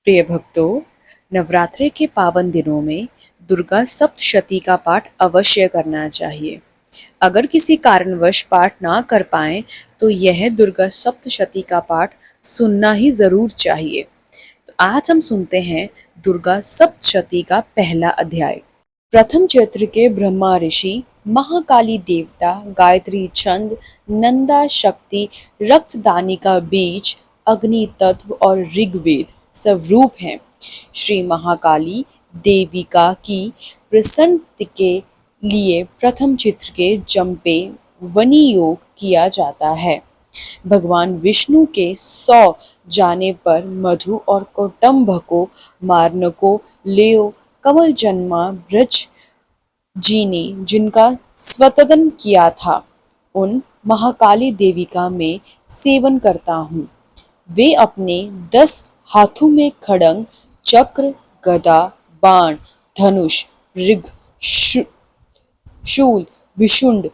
प्रिय भक्तों, नवरात्रि के पावन दिनों में दुर्गा सप्तशती का पाठ अवश्य करना चाहिए। अगर किसी कारणवश पाठ ना कर पाएं तो यह दुर्गा सप्तशती का पाठ सुनना ही जरूर चाहिए। तो आज हम सुनते हैं दुर्गा सप्तशती का पहला अध्याय। प्रथम चैत्र के ब्रह्मा ऋषि, महाकाली देवता, गायत्री छंद, नंदा शक्ति, रक्तदानी का बीज, अग्नि तत्व और ऋग्वेद स्वरूप हैं। श्री महाकाली देविका की प्रसन्नता के लिए प्रथम चित्र के जंपे वनी योग किया जाता है। भगवान विष्णु के 100 जाने पर मधु और कौटुंब को मारने को लेओ कमल जन्मा ब्रज जी ने जिनका स्वतंत्र किया था, उन महाकाली देविका में सेवन करता हूँ। वे अपने 10 हाथों में खड्ग, चक्र, गदा, बाण, धनुष, मृग, शूल, विशुंड,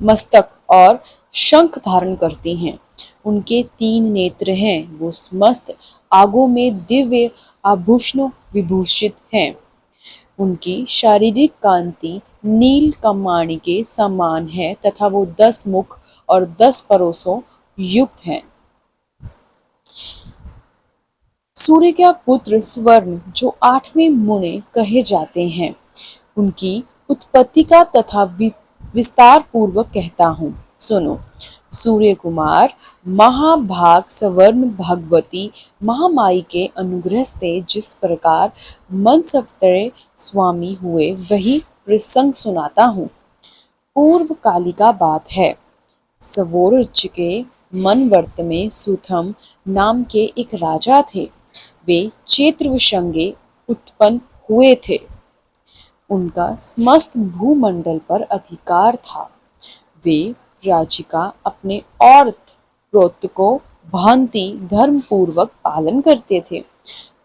मस्तक और शंख धारण करती हैं। उनके 3 नेत्र हैं। वो समस्त आगों में दिव्य आभूषणों विभूषित हैं। उनकी शारीरिक कांति नील कमाणी के समान है तथा वो 10 मुख और 10 परोसों युक्त हैं। सूर्य का पुत्र स्वर्ण जो 8वें मुनि कहे जाते हैं, उनकी उत्पत्ति का तथा विस्तार पूर्वक कहता हूँ, सुनो। सूर्य कुमार महाभाग सवर्ण भगवती महामाई के अनुग्रह से जिस प्रकार मनसवतरे स्वामी हुए वही प्रसंग सुनाता हूँ। पूर्व काली का बात है। सवोरज के मनवर्त में सुथम नाम के एक राजा थे। वे चैत्रवशंगे उत्पन्न हुए थे। उनका समस्त भूमंडल पर अधिकार था। वे राज्य का अपने और प्रोत को भांति धर्म पूर्वक पालन करते थे।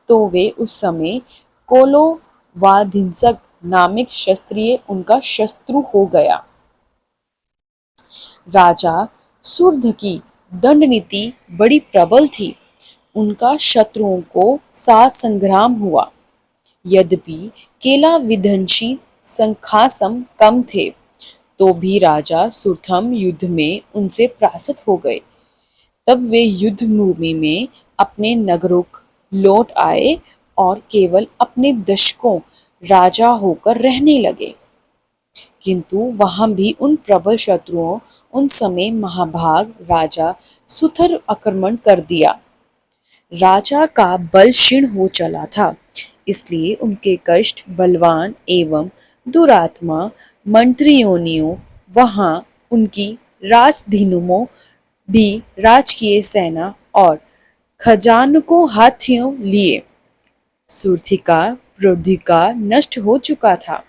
तो वे उस समय कोलोवाधिंसक नामक क्षत्रिय उनका शत्रु हो गया। राजा सुर्ध की दंड नीति बड़ी प्रबल थी। उनका शत्रुओं को साथ संग्राम हुआ। यद्यपि केला विध्वंसी संखासम कम थे, तो भी राजा सुर्थम युद्ध में उनसे परास्त हो गए। तब वे युद्ध भूमि में अपने नगरों लौट आए और केवल अपने दशकों राजा होकर रहने लगे। किंतु वहां भी उन प्रबल शत्रुओं उन समय महाभाग राजा सुथर आक्रमण कर दिया। राजा का बल क्षीण हो चला था, इसलिए उनके कष्ट बलवान एवं दुरात्मा मंत्रियों वहां उनकी राजधीनुमों भी राजकीय सेना और खजान को हाथियों लिए। सुर्थिका प्रोधिका नष्ट हो चुका था,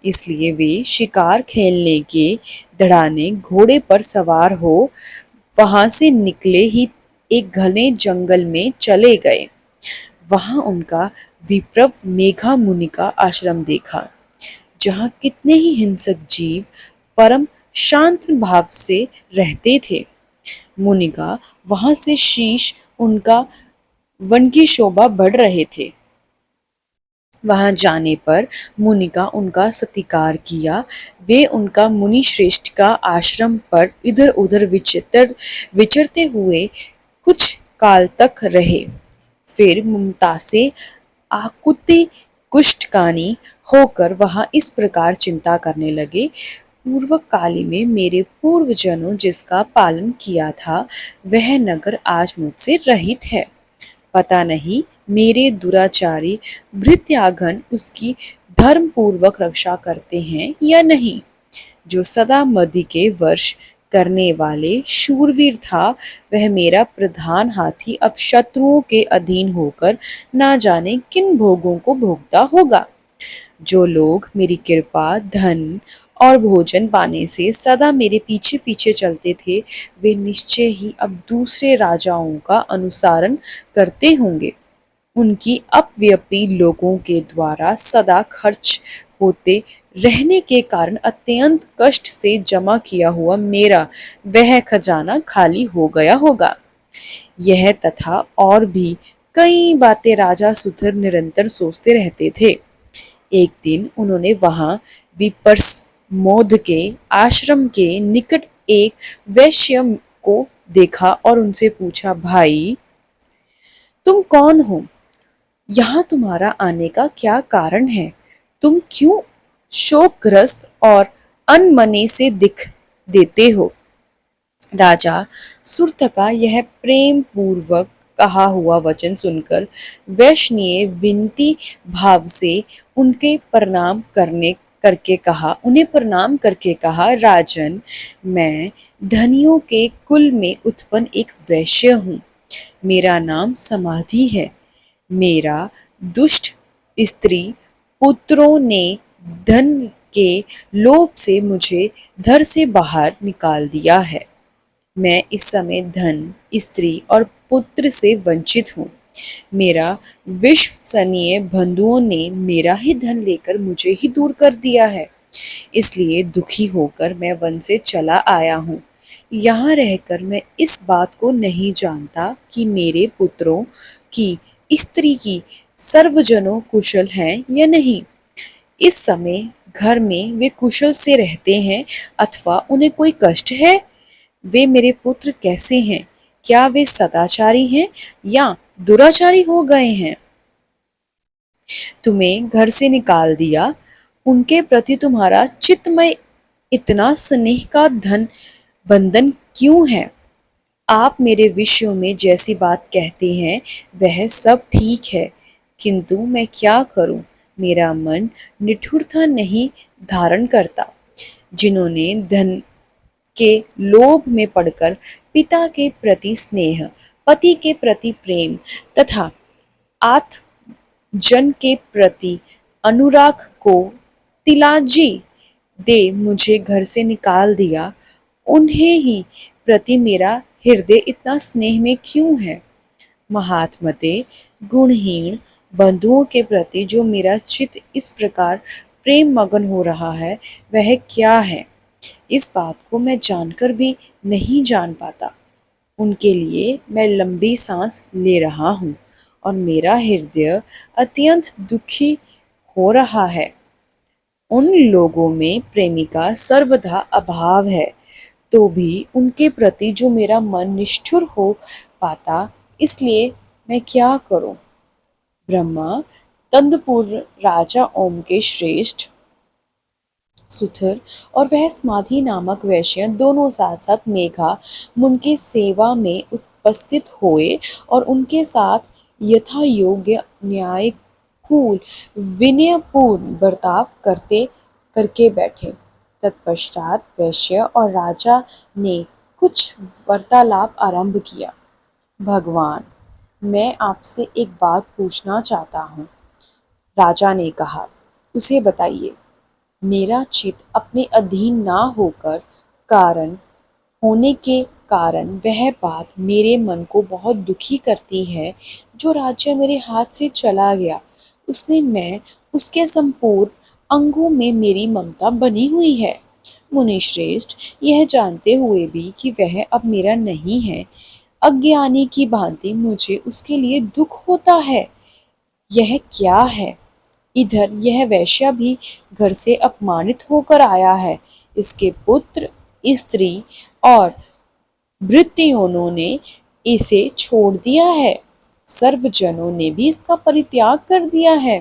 इसलिए वे शिकार खेलने के दड़ाने घोड़े पर सवार हो वहां से निकले ही एक घने जंगल में चले गए। वहां उनका विप्रव मेघा मुनि का आश्रम देखा, जहां कितने ही हिंसक जीव परम शांत भाव से रहते थे। मुनि का वहां से शीश उनका वन की शोभा बढ़ रहे थे। वहां जाने पर मुनि का उनका सत्कार किया। वे उनका मुनि श्रेष्ठ का आश्रम पर इधर उधर विचरते हुए कुछ काल तक रहे। फिर ममता से आकुति कुष्ठकानी होकर वहां इस प्रकार चिंता करने लगे। पूर्व काली में मेरे पूर्वजनों जिसका पालन किया था, वह नगर आज मुझसे रहित है। पता नहीं मेरे दुराचारी भृत्यागन उसकी धर्म पूर्वक रक्षा करते हैं या नहीं। जो सदा मदि के वर्ष करने वाले शूरवीर था, वह मेरा प्रधान हाथी अब शत्रुओं के अधीन होकर ना जाने किन भोगों को भोगता होगा। जो लोग मेरी कृपा, धन और भोजन पाने से सदा मेरे पीछे पीछे चलते थे, वे निश्चय ही अब दूसरे राजाओं का अनुसरण करते होंगे। उनकी अपव्ययी लोगों के द्वारा सदा खर्च होते रहने के कारण अत्यंत कष्ट से जमा किया हुआ मेरा वह खजाना खाली हो गया होगा। यह तथा और भी कई बातें राजा सुधर निरंतर सोचते रहते थे। एक दिन उन्होंने वहां विपर्स मोद के आश्रम के निकट एक वैश्य को देखा और उनसे पूछा, भाई तुम कौन हो? यहाँ तुम्हारा आने का क्या कारण है? तुम क्यों शोकग्रस्त और अनमने से दिख देते हो? राजा सुरथ का यह प्रेम पूर्वक कहा हुआ वचन सुनकर वैश्य ने विनती भाव से उन्हें प्रणाम करके कहा, राजन, मैं धनियों के कुल में उत्पन्न एक वैश्य हूँ। मेरा नाम समाधि है। मेरा दुष्ट स्त्री पुत्रों ने धन के लोभ से मुझे घर से बाहर निकाल दिया है। मैं इस समय धन, स्त्री और पुत्र से वंचित हूँ। मेरा विश्वसनीय बंधुओं ने मेरा ही धन लेकर मुझे ही दूर कर दिया है। इसलिए दुखी होकर मैं वन से चला आया हूँ। यहाँ रहकर मैं इस बात को नहीं जानता कि मेरे पुत्रों की स्त्री की सर्वजनों कुशल हैं या नहीं। इस समय घर में वे कुशल से रहते हैं अथवा उन्हें कोई कष्ट है? वे मेरे पुत्र कैसे हैं? क्या वे सदाचारी हैं या दुराचारी हो गए हैं? तुम्हें घर से निकाल दिया, उनके प्रति तुम्हारा चित्तमय इतना स्नेह का धन बंधन क्यों है? आप मेरे विषयों में जैसी बात कहते हैं वह सब ठीक है, किंतु मैं क्या करूं? मेरा मन निठुरता नहीं धारण करता। जिन्होंने धन के लोभ में पड़कर पिता के प्रति स्नेह, पति के प्रति प्रेम तथा आत्मजन के प्रति अनुराग को तिलांजी दे मुझे घर से निकाल दिया, उन्हें ही प्रति मेरा हृदय इतना स्नेह में क्यों है? महात्मते, गुणहीन बंधुओं के प्रति जो मेरा चित्त इस प्रकार प्रेम मगन हो रहा है वह क्या है? इस बात को मैं जानकर भी नहीं जान पाता। उनके लिए मैं लंबी सांस ले रहा हूँ और मेरा हृदय अत्यंत दुखी हो रहा है। उन लोगों में प्रेमी का सर्वथा अभाव है, तो भी उनके प्रति जो मेरा मन निष्ठुर हो पाता, इसलिए मैं क्या करूं? ब्रह्मा, तंदपुर राजा ओम के श्रेष्ठ सुथर और वह समाधि नामक वैश्य दोनों साथ साथ मेघा मुन की सेवा में उपस्थित हुए और उनके साथ यथा योग्य न्यायकूल विनयपूर्ण बर्ताव करके बैठे। तत्पश्चात वैश्य और राजा ने कुछ वार्तालाप आरंभ किया। भगवान, मैं आपसे एक बात पूछना चाहता हूँ। राजा ने कहा, उसे बताइए। मेरा चित्त अपने अधीन ना होकर कारण होने के कारण वह बात मेरे मन को बहुत दुखी करती है। जो राज्य मेरे हाथ से चला गया उसमें मैं उसके संपूर्ण अंगों में मेरी ममता बनी हुई है। मुनिश्रेष्ठ, यह जानते हुए भी कि वह अब मेरा नहीं है, अज्ञानी की भांति मुझे उसके लिए दुख होता है। यह क्या है? इधर यह वैश्य भी घर से अपमानित होकर आया है। इसके पुत्र, स्त्री और भृत्यों ने इसे छोड़ दिया है। सर्वजनों ने भी इसका परित्याग कर दिया है,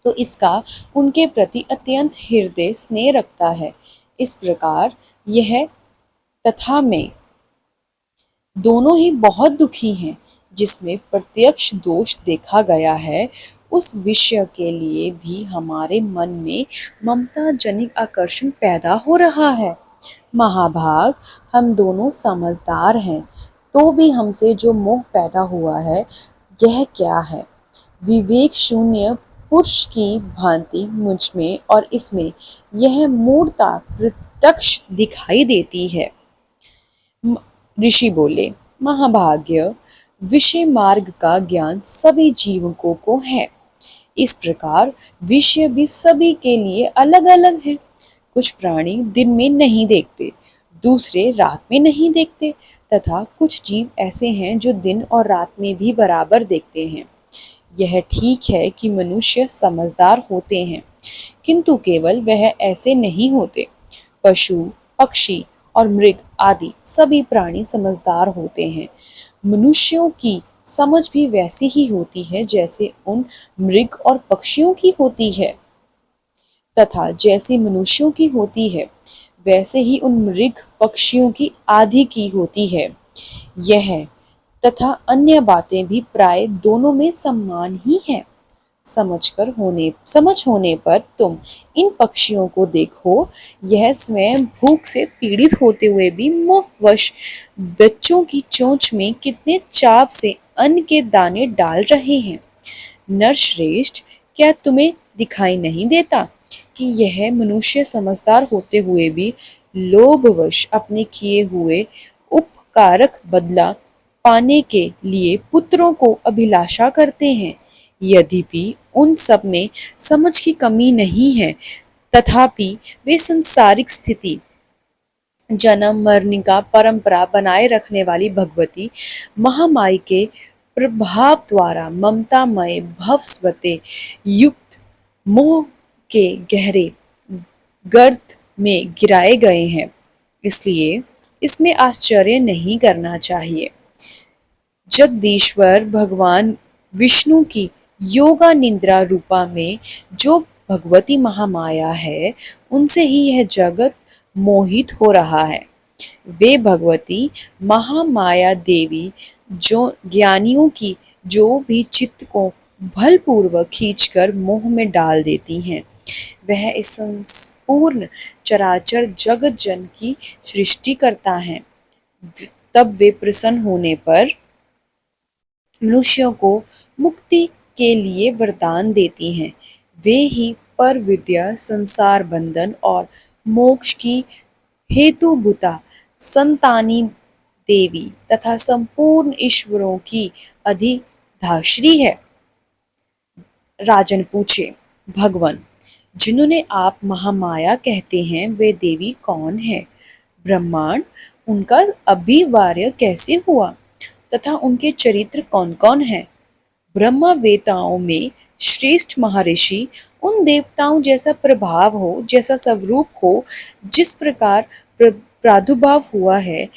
तो इसका उनके प्रति अत्यंत हृदय स्नेह रखता है। इस प्रकार यह तथा मैं दोनों ही बहुत दुखी हैं। जिसमें प्रत्यक्ष दोष देखा गया है, उस विषय के लिए भी हमारे मन में ममता जनित आकर्षण पैदा हो रहा है। महाभाग, हम दोनों समझदार हैं, तो भी हमसे जो मोह पैदा हुआ है यह क्या है? विवेक शून्य पुरुष की भांति मुझ में और इसमें यह मूढ़ता प्रत्यक्ष दिखाई देती है। ऋषि बोले, महाभाग्य, विषय मार्ग का ज्ञान सभी जीवकों को है। इस प्रकार विषय भी सभी के लिए अलग अलग है। कुछ प्राणी दिन में नहीं देखते, दूसरे रात में नहीं देखते, तथा कुछ जीव ऐसे हैं जो दिन और रात में भी बराबर देखते हैं। यह ठीक है कि मनुष्य समझदार होते हैं, किंतु केवल वह ऐसे नहीं होते। पशु, पक्षी और मृग आदि सभी प्राणी समझदार होते हैं। मनुष्यों की समझ भी वैसी ही होती है जैसे उन मृग और पक्षियों की होती है, तथा जैसी मनुष्यों की होती है वैसे ही उन मृग पक्षियों की आदि की होती है। यह तथा अन्य बातें भी प्राय दोनों में समान ही है। समझ होने पर तुम इन पक्षियों को देखो, यह स्वयं भूख से पीड़ित होते हुए भी मोहवश बच्चों की चोंच में कितने चाव से अन्न के दाने डाल रहे हैं। नरश्रेष्ठ, क्या तुम्हें दिखाई नहीं देता कि यह मनुष्य समझदार होते हुए भी लोभवश अपने किए हुए उपकारक बदला पाने के लिए पुत्रों को अभिलाषा करते हैं? यद्यपि उन सब में समझ की कमी नहीं है, तथापि वे सांसारिक स्थिति, जन्म मरण का परंपरा बनाए रखने वाली भगवती महामाई के प्रभाव द्वारा ममतामय भवस्वते युक्त मोह के गहरे गर्त में गिराए गए हैं। इसलिए इसमें आश्चर्य नहीं करना चाहिए। जगदीश्वर भगवान विष्णु की योगा निद्रा रूपा में जो भगवती महामाया है, उनसे ही यह जगत मोहित हो रहा है। वे भगवती महामाया देवी जो ज्ञानियों की जो भी चित्त को बलपूर्वक खींचकर मोह में डाल देती हैं, वह इस संपूर्ण चराचर जगत जन की सृष्टि करता है। तब वे प्रसन्न होने पर मनुष्यों को मुक्ति के लिए वरदान देती हैं। वे ही पर विद्या, संसार बंधन और मोक्ष की हेतुभूता संतानी देवी तथा संपूर्ण ईश्वरों की अधिधात्री है। राजन पूछे, भगवान, जिन्होंने आप महामाया कहते हैं, वे देवी कौन है? ब्रह्मांड उनका अभिवार्य कैसे हुआ तथा उनके चरित्र कौन कौन हैं? ब्रह्मा वेताओं में श्रेष्ठ महर्षि, उन देवताओं जैसा प्रभाव हो, जैसा स्वरूप हो, जिस प्रकार प्रादुर्भाव हुआ है,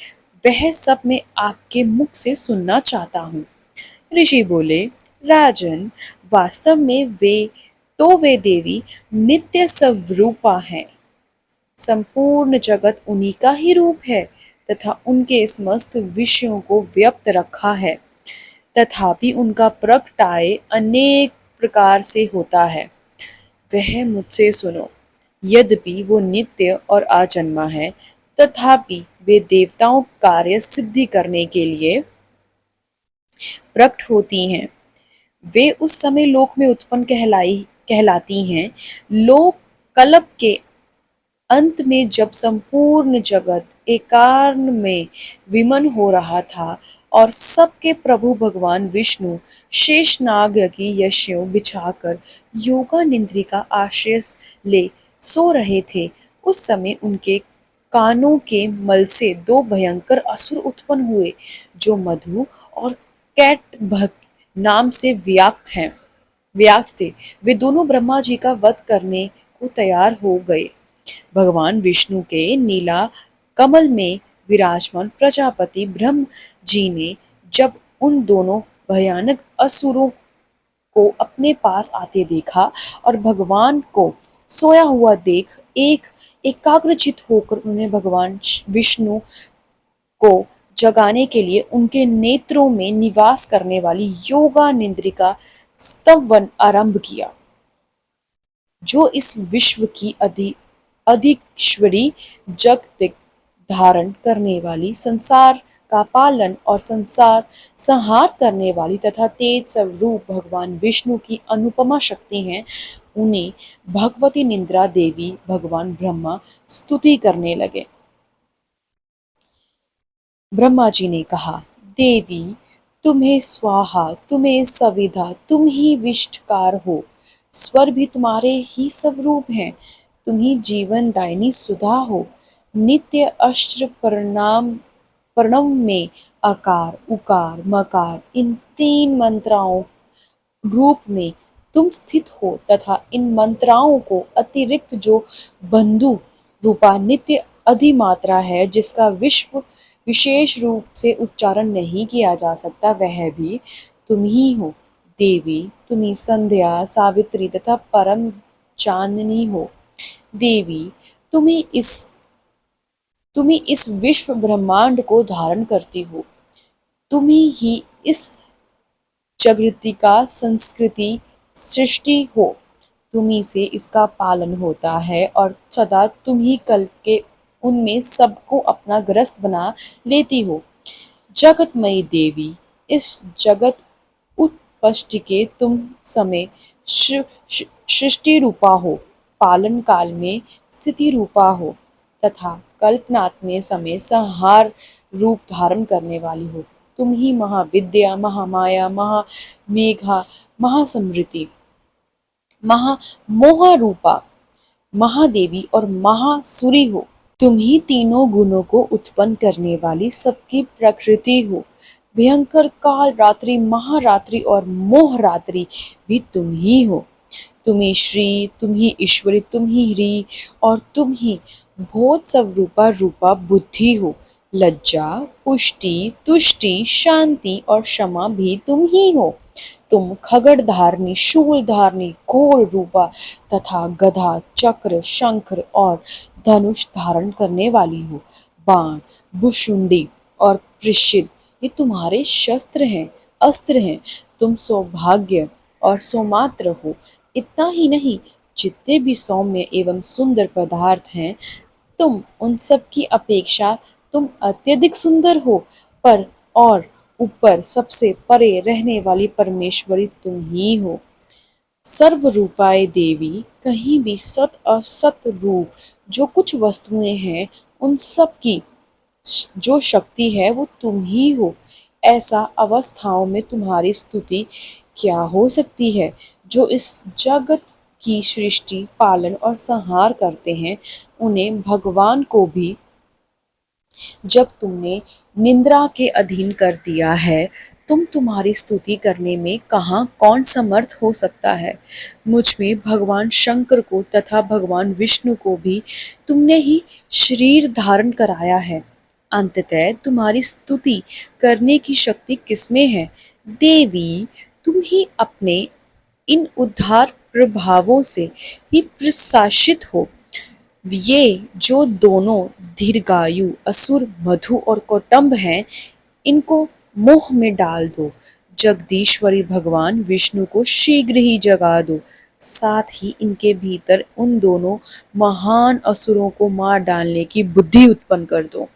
वह सब मैं आपके मुख से सुनना चाहता हूँ। ऋषि बोले, राजन, वास्तव में वे देवी नित्य स्वरूपा हैं। संपूर्ण जगत उन्हीं का ही रूप है तथा उनके समस्त विषयों को व्याप्त रखा है। तथापि उनका प्रगटाए अनेक प्रकार से होता है। वह मुझसे सुनो, यद्यपि वो नित्य और अजन्मा है, तथापि वे देवताओं कार्य सिद्धि करने के लिए प्रकट होती हैं। वे उस समय लोक में उत्पन्न कहलाती हैं। लोक कल्प के अंत में जब संपूर्ण जगत एकार्न में विमन हो रहा था और सबके प्रभु भगवान विष्णु शेषनाग की यशियों बिछाकर योगा निद्रा का आश्रय ले सो रहे थे, उस समय उनके कानों के मल से दो भयंकर असुर उत्पन्न हुए, जो मधु और कैटभ नाम से व्याक्त थे। वे दोनों ब्रह्मा जी का वध करने को तैयार हो गए। भगवान विष्णु के नीला कमल में विराजमान प्रजापति ब्रह्म जी ने जब उन दोनों भयानक असुरों को अपने पास आते देखा और भगवान को सोया हुआ देख एकाग्रचित होकर उन्हें भगवान विष्णु को जगाने के लिए उनके नेत्रों में निवास करने वाली योगा निद्रा का स्तवन आरंभ किया, जो इस विश्व की अधिश्वरी, जगत धारण करने वाली, संसार का पालन और संसार संहार करने वाली तथा तेज स्वरूप भगवान विष्णु की अनुपमा शक्ति हैं। उन्हें भगवती निद्रा देवी भगवान ब्रह्मा स्तुति करने लगे। ब्रह्मा जी ने कहा, देवी, तुम्हें स्वाहा, तुम्हें सविधा, तुम ही विष्टकार हो। स्वर भी तुम्हारे ही स्वरूप हैं। तुम ही जीवन दायिनी सुधा हो। नित्य अष्ट परिणाम प्रणव में अकार, उकार, मकार इन 3 मंत्राओं रूप में तुम स्थित हो तथा इन मंत्राओं को अतिरिक्त जो बंधु रूपा नित्य अधिमात्रा है जिसका विश्व विशेष रूप से उच्चारण नहीं किया जा सकता, वह भी तुम ही हो। देवी, तुम ही संध्या, सावित्री तथा परम चांदनी हो। देवी, तुम ही इस विश्व ब्रह्मांड को धारण करती हो। तुम ही इस जागृति का संस्कृति सृष्टि हो। तुम्ही से इसका पालन होता है और सदा तुम ही कल्प के उनमें सबको अपना ग्रस्त बना लेती हो। जगतमयी देवी, इस जगत उत्पष्टि के तुम समय सृष्टि रूपा हो, पालन काल में स्थिति रूपा हो तथा कल्पनात्मक समय संहार रूप धारण करने वाली हो। तुम ही महाविद्या, महामाया, महामेघा, महासमृति, महामोहा रूपा महादेवी और महासुरी हो। तुम ही तीनों गुणों को उत्पन्न करने वाली सबकी प्रकृति हो। भयंकर काल रात्रि, महारात्रि और मोह रात्रि भी तुम ही हो। तुम ही श्री, तुम ही ईश्वरी, तुम ही ह्री और तुम ही भोत स्वरूपा रूपा बुद्धि हो। लज्जा, पुष्टि, तुष्टि, शांति और क्षमा भी तुम ही हो। तुम खगड़ धारणी, शूल धारणी, घोर रूपा तथा गधा, चक्र, शंख और धनुष धारण करने वाली हो। बाण, भुशुंडी और प्रसिद्ध ये तुम्हारे शस्त्र हैं, अस्त्र हैं। तुम सौभाग्य और सौमात्र हो। इतना ही नहीं, जितने भी सौम्य एवं सुंदर पदार्थ हैं, तुम उन सब की अपेक्षा तुम अत्यधिक सुंदर हो। पर और ऊपर सबसे परे रहने वाली परमेश्वरी तुम ही हो। सर्वरूपाय देवी, कहीं भी सत असत रूप जो कुछ वस्तुएं हैं उन सब की जो शक्ति है वो तुम ही हो। ऐसा अवस्थाओं में तुम्हारी स्तुति क्या हो सकती है। जो इस जगत की सृष्टि, पालन और संहार करते हैं, उन्हें भगवान को भी जब तुमने निंद्रा के अधीन कर दिया है, तुम्हारी स्तुति करने में कहाँ कौन समर्थ हो सकता है। मुझ में भगवान शंकर को तथा भगवान विष्णु को भी तुमने ही शरीर धारण कराया है। अंततः तुम्हारी स्तुति करने की शक्ति किसमें है। देवी, तुम ही अपने इन उद्धार प्रभावों से ही प्रशासित हो। ये जो दोनों दीर्घायु असुर मधु और कौटुंब हैं, इनको मोह में डाल दो। जगदीश्वरी भगवान विष्णु को शीघ्र ही जगा दो। साथ ही इनके भीतर उन दोनों महान असुरों को मार डालने की बुद्धि उत्पन्न कर दो।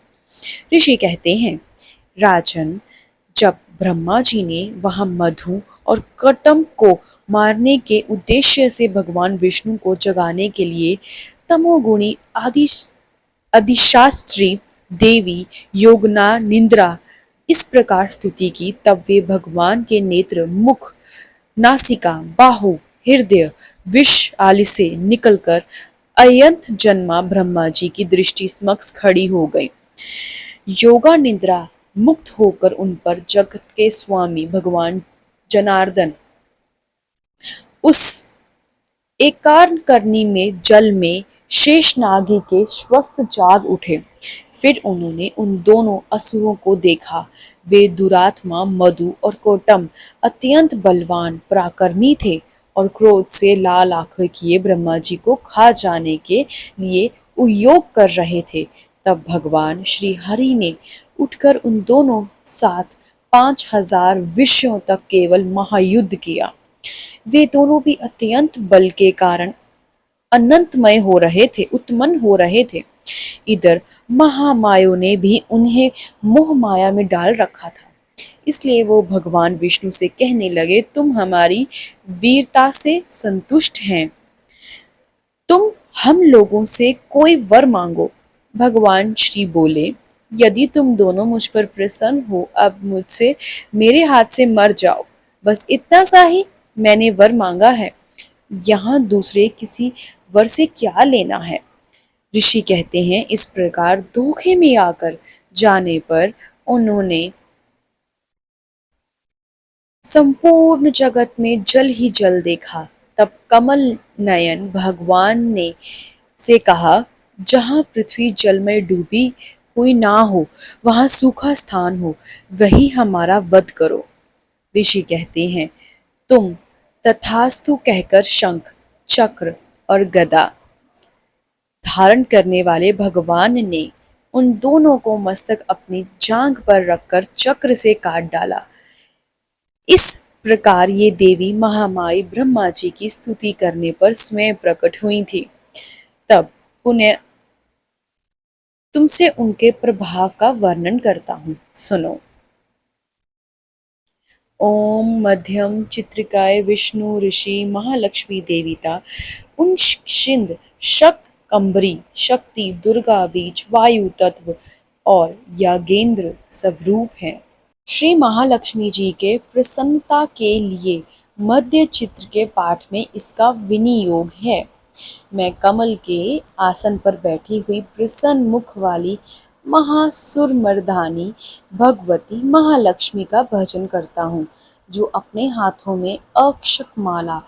ऋषि कहते हैं, राजन, जब ब्रह्मा जी ने वहां मधु और कटम्ब को मारने के उद्देश्य से भगवान विष्णु को जगाने के लिए तमोगुणी अधिशास्त्री देवी योगना निंद्रा इस प्रकार स्तुति की, तब वे भगवान के नेत्र, मुख, नासिका, बाहु, हृदय, विष आदि से निकलकर अयंत जन्मा ब्रह्मा जी की दृष्टि समक्ष खड़ी हो गई। योगा निद्रा मुक्त होकर उन पर जगत के स्वामी भगवान जनार्दन उस एकाग्र करनी में जल में शेषनागी के स्वस्थ जाग उठे। फिर उन्होंने उन दोनों असुरों को देखा। वे दुरात्मा मधु और कौटुंब अत्यंत बलवान पराक्रमी थे और क्रोध से लाल आंखें किए ब्रह्मा जी को खा जाने के लिए उयोग कर रहे थे। तब भगवान श्री हरि ने उठकर उन दोनों साथ 5000 विषयों तक केवल महायुद्ध किया। वे दोनों भी अत्यंत बल के कारण अनंतमय हो रहे थे, उत्पन्न हो रहे थे। इधर महामायों ने भी उन्हें मोह माया में डाल रखा था। इसलिए वो भगवान विष्णु से कहने लगे, तुम हमारी वीरता से संतुष्ट हैं, तुम हम लोगों से कोई वर मांगो। भगवान श्री बोले, यदि तुम दोनों मुझ पर प्रसन्न हो, अब मुझसे मेरे हाथ से मर जाओ। बस इतना सा ही मैंने वर मांगा है, यहाँ दूसरे किसी वर से क्या लेना है। ऋषि कहते हैं, इस प्रकार धोखे में आकर जाने पर उन्होंने संपूर्ण जगत में जल ही जल देखा। तब कमल नयन भगवान ने से कहा, जहाँ पृथ्वी जल में डूबी हुई ना हो, वहाँ सूखा स्थान हो, वही हमारा वध करो। ऋषि कहते हैं, तुम तथास्तु कहकर शंख, चक्र और गदा धारण करने वाले भगवान ने उन दोनों को मस्तक अपनी जांघ पर रखकर चक्र से काट डाला। इस प्रकार ये देवी महामाई ब्रह्मा जी की स्तुति करने पर स्वयं प्रकट हुई थी। तब पुनः तुमसे उनके प्रभाव का वर्णन करता हूँ, सुनो। ओम मध्यम चित्रिकाय विष्णु ऋषि महालक्ष्मी देविता उन शक कंबरी शक्ति दुर्गा बीज वायु तत्व और यागेंद्र स्वरूप हैं। श्री महालक्ष्मी जी के प्रसन्नता के लिए मध्य चित्र के पाठ में इसका विनियोग है। मैं कमल के आसन पर बैठी हुई प्रसन्न मुख वाली महासुरमर्दानी भगवती महालक्ष्मी का भजन करता हूँ, जो अपने हाथों में अक्षकमाला,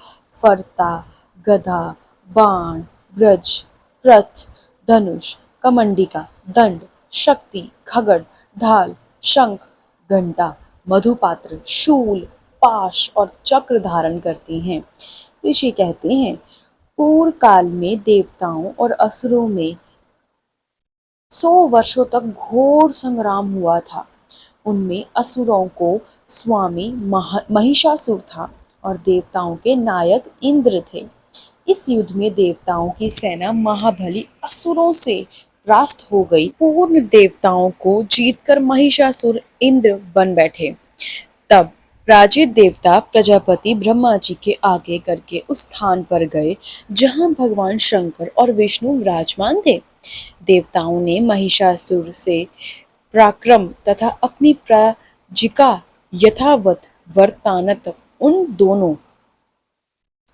फरता, गदा, बाण, ब्रज, रथ, धनुष, कमंडिका, दंड, शक्ति, खगड़, ढाल, शंख, घंटा, मधुपात्र, शूल, पाश और चक्र धारण करती हैं। ऋषि कहते हैं, पूर्व काल में देवताओं और असुरों में 100 वर्षों तक घोर संग्राम हुआ था। उनमें असुरों को स्वामी महिषासुर था और देवताओं के नायक इंद्र थे। इस युद्ध में देवताओं की सेना महाबली असुरों से परास्त हो गई। पूर्ण देवताओं को जीतकर महिषासुर इंद्र बन बैठे। तब राजित देवता प्रजापति ब्रह्मा जी के आगे करके उस स्थान पर गए जहां भगवान शंकर और विष्णु विराजमान थे। देवताओं ने महिषासुर से पराक्रम तथा अपनी प्रजिका यथावत वर्तानत उन दोनों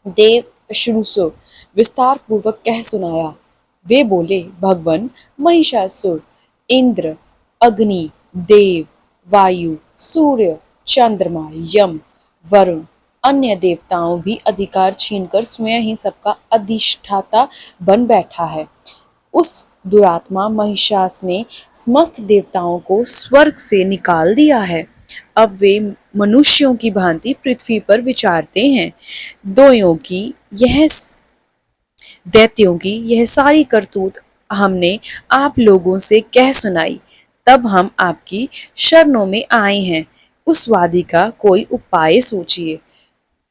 देव शुरू से विस्तार पूर्वक कह सुनाया। वे बोले, भगवान महिषासुर इंद्र, अग्नि, देव, वायु, सूर्य, चंद्रमा, यम, वरुण, अन्य देवताओं भी अधिकार छीनकर स्वयं ही सबका अधिष्ठाता बन बैठा है। उस दुरात्मा महिषास ने समस्त देवताओं को स्वर्ग से निकाल दिया है। अब वे मनुष्यों की भांति पृथ्वी पर विचारते हैं। दोयों की यह दैत्यों की यह सारी करतूत हमने आप लोगों से कह सुनाई। तब हम आपकी शरणों में आए हैं। उस वादी का कोई उपाय सोचिए।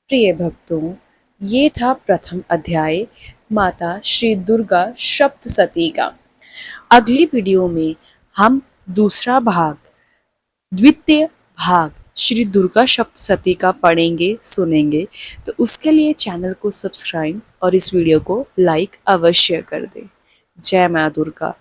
प्रिय भक्तों, ये था प्रथम अध्याय माता श्री दुर्गा सप्तशती का। अगली वीडियो में हम दूसरा भाग, द्वितीय भाग श्री दुर्गा सप्तशती का पढ़ेंगे, सुनेंगे। तो उसके लिए चैनल को सब्सक्राइब और इस वीडियो को लाइक अवश्य कर दें। जय मां दुर्गा।